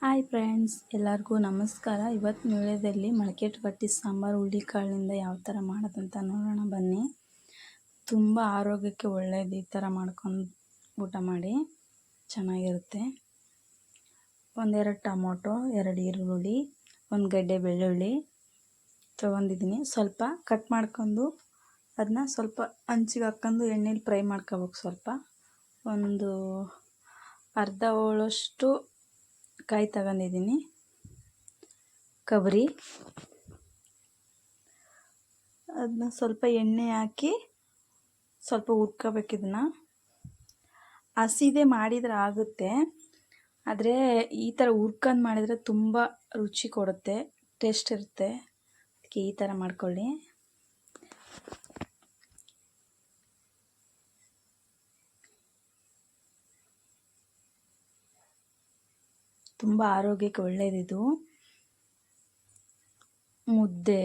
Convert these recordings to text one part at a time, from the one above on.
Hi friends, ಎಲ್ಲರಿಗೂ ನಮಸ್ಕಾರ. ಇವತ್ತಿನ ವಿಡಿಯೋದಲ್ಲಿ ಮೊಳಕೆ ಕಟ್ಟಿ ಸಾಂಬಾರು ಹುಳ್ಳಿಕಾಳಿನಿಂದ ಯಾವ ಥರ ಮಾಡೋದಂತ ನೋಡೋಣ ಬನ್ನಿ. ತುಂಬ ಆರೋಗ್ಯಕ್ಕೆ ಒಳ್ಳೆಯದು. ಈ ಥರ ಮಾಡ್ಕೊಂಡು ಊಟ ಮಾಡಿ, ಚೆನ್ನಾಗಿರುತ್ತೆ. ಒಂದೆರಡು ಟೊಮೊಟೊ, 2 ಈರುಳ್ಳಿ, 1 ಗಡ್ಡೆ ಬೆಳ್ಳುಳ್ಳಿ ತೊಗೊಂಡಿದ್ದೀನಿ. ಸ್ವಲ್ಪ ಕಟ್ ಮಾಡ್ಕೊಂಡು ಅದನ್ನ ಸ್ವಲ್ಪ ಹಂಚಿಗೆ ಹಾಕ್ಕೊಂಡು ಎಣ್ಣೆಲಿ ಫ್ರೈ ಮಾಡ್ಕೋಬೇಕು. ಸ್ವಲ್ಪ ಒಂದು ಅರ್ಧ ಹೋಳಷ್ಟು ಕಾಯಿ ತಗೊಂಡಿದ್ದೀನಿ, ಕೊಬ್ಬರಿ. ಅದನ್ನ ಸ್ವಲ್ಪ ಎಣ್ಣೆ ಹಾಕಿ ಸ್ವಲ್ಪ ಹುರ್ಕೋಬೇಕು. ಇದನ್ನು ಹಸಿದೆ ಮಾಡಿದರೆ ಆಗುತ್ತೆ, ಆದರೆ ಈ ಥರ ಹುರ್ಕೊಂಡು ಮಾಡಿದರೆ ತುಂಬ ರುಚಿ ಕೊಡುತ್ತೆ, ಟೇಸ್ಟ್ ಇರುತ್ತೆ. ಅದಕ್ಕೆ ಈ ಥರ ಮಾಡ್ಕೊಳ್ಳಿ. ತುಂಬ ಆರೋಗ್ಯಕ್ಕೆ ಒಳ್ಳೆಯದಿದು. ಮುದ್ದೆ,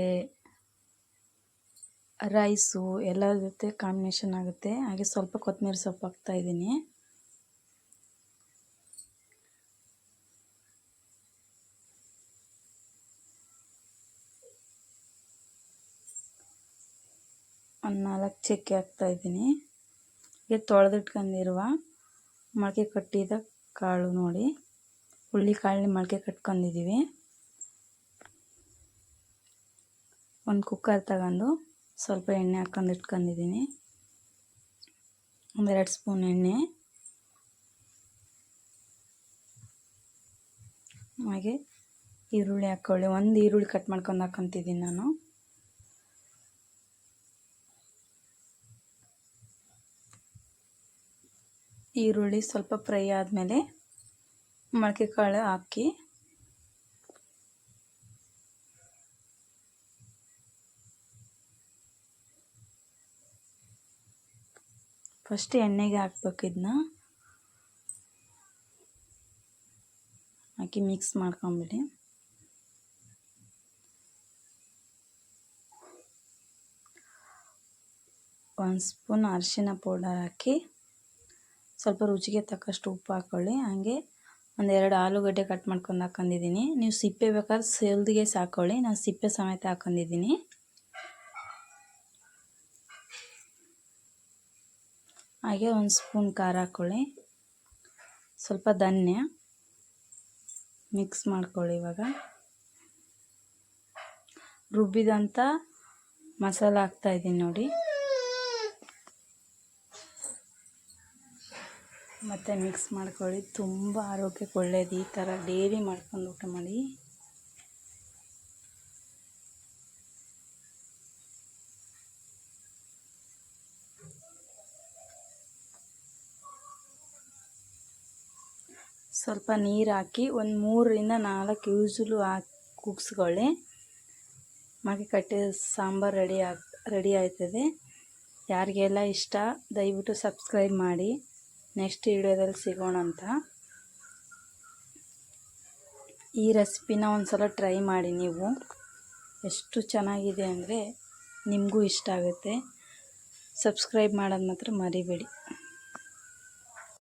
ರೈಸು ಎಲ್ಲರ ಜೊತೆ ಕಾಂಬಿನೇಷನ್ ಆಗುತ್ತೆ. ಹಾಗೆ ಸ್ವಲ್ಪ ಕೊತ್ತಂಬರಿ ಸೊಪ್ಪು ಹಾಕ್ತಾಯಿದ್ದೀನಿ. ಒಂದು 4 ಚಕ್ಕೆ ಹಾಕ್ತಾಯಿದ್ದೀನಿ. ಹಾಗೆ ತೊಳೆದಿಟ್ಕೊಂಡಿರುವ ಮೊಳಕೆ ಕಟ್ಟಿದ ಕಾಳು ನೋಡಿ, ಹುಳ್ಳಿಕಾಳನ್ನ ಮೊಳಕೆ ಕಟ್ಕೊಂಡಿದ್ದೀವಿ. ಒಂದು ಕುಕ್ಕರ್ ತಗೊಂಡು ಸ್ವಲ್ಪ ಎಣ್ಣೆ ಹಾಕ್ಕೊಂಡು ಇಟ್ಕೊಂಡಿದ್ದೀನಿ. 1-2 ಸ್ಪೂನ್ ಎಣ್ಣೆ. ಹಾಗೆ ಈರುಳ್ಳಿ ಹಾಕ್ಕೊಳ್ಳಿ. 1 ಈರುಳ್ಳಿ ಕಟ್ ಮಾಡ್ಕೊಂಡು ಹಾಕ್ಕೊತಿದ್ದೀನಿ ನಾನು. ಈರುಳ್ಳಿ ಸ್ವಲ್ಪ ಫ್ರೈ ಆದಮೇಲೆ ಮೊಳಕೆ ಕಾಳು ಹಾಕಿ ಫಸ್ಟ್ ಎಣ್ಣೆಗೆ ಹಾಕ್ಬೇಕು. ಇದನ್ನ ಹಾಕಿ ಮಿಕ್ಸ್ ಮಾಡ್ಕೊಂಬಿಡಿ. ಒಂದು ಸ್ಪೂನ್ ಅರಿಶಿನ ಪೌಡರ್ ಹಾಕಿ ಸ್ವಲ್ಪ ರುಚಿಗೆ ತಕ್ಕಷ್ಟು ಉಪ್ಪು ಹಾಕ್ಕೊಳ್ಳಿ. ಹಾಗೆ 1-2 ಆಲೂಗಡ್ಡೆ ಕಟ್ ಮಾಡ್ಕೊಂಡು ಹಾಕ್ಕೊಂಡಿದ್ದೀನಿ. ನೀವು ಸಿಪ್ಪೆ ಬೇಕಾದ್ರೆ ಸೆಲ್ದಿಗೆ ಹಾಕ್ಕೊಳ್ಳಿ, ನಾನು ಸಿಪ್ಪೆ ಸಮೇತ ಹಾಕ್ಕೊಂಡಿದ್ದೀನಿ. ಹಾಗೆ 1 ಸ್ಪೂನ್ ಖಾರ ಹಾಕ್ಕೊಳ್ಳಿ, ಸ್ವಲ್ಪ ಧನ್ಯ ಮಿಕ್ಸ್ ಮಾಡ್ಕೊಳ್ಳಿ. ಇವಾಗ ರುಬ್ಬಿದಂಥ ಮಸಾಲ ಹಾಕ್ತಾಯಿದ್ದೀನಿ ನೋಡಿ. ಮತ್ತು ಮಿಕ್ಸ್ ಮಾಡ್ಕೊಳ್ಳಿ. ತುಂಬ ಆರೋಗ್ಯಕ್ಕೆ ಒಳ್ಳೆಯದು. ಈ ಥರ ಡೈಲಿ ಮಾಡ್ಕೊಂಡು ಊಟ ಮಾಡಿ. ಸ್ವಲ್ಪ ನೀರು ಹಾಕಿ ಒಂದು 3-4 ವಿಸಿಲು ಹಾಕಿ ಕೂಗಿಸ್ಕೊಳ್ಳಿ. ಮೊಳಕೆ ಕಟ್ಟಿದ ಸಾಂಬಾರು ರೆಡಿ ಆಯ್ತದೆ. ಯಾರಿಗೆಲ್ಲ ಇಷ್ಟ ದಯವಿಟ್ಟು ಸಬ್ಸ್ಕ್ರೈಬ್ ಮಾಡಿ. ನೆಕ್ಸ್ಟ್ ವಿಡಿಯೋದಲ್ಲಿ ಸಿಗೋಣ ಅಂತ. ಈ ರೆಸಿಪಿನ ಒಂದು ಸಲ ಟ್ರೈ ಮಾಡಿ. ನೀವು ಎಷ್ಟು ಚೆನ್ನಾಗಿದೆ ಅಂದರೆ ನಿಮಗೂ ಇಷ್ಟ ಆಗುತ್ತೆ. ಸಬ್ಸ್ಕ್ರೈಬ್ ಮಾಡೋದು ಮಾತ್ರ ಮರಿಬೇಡಿ.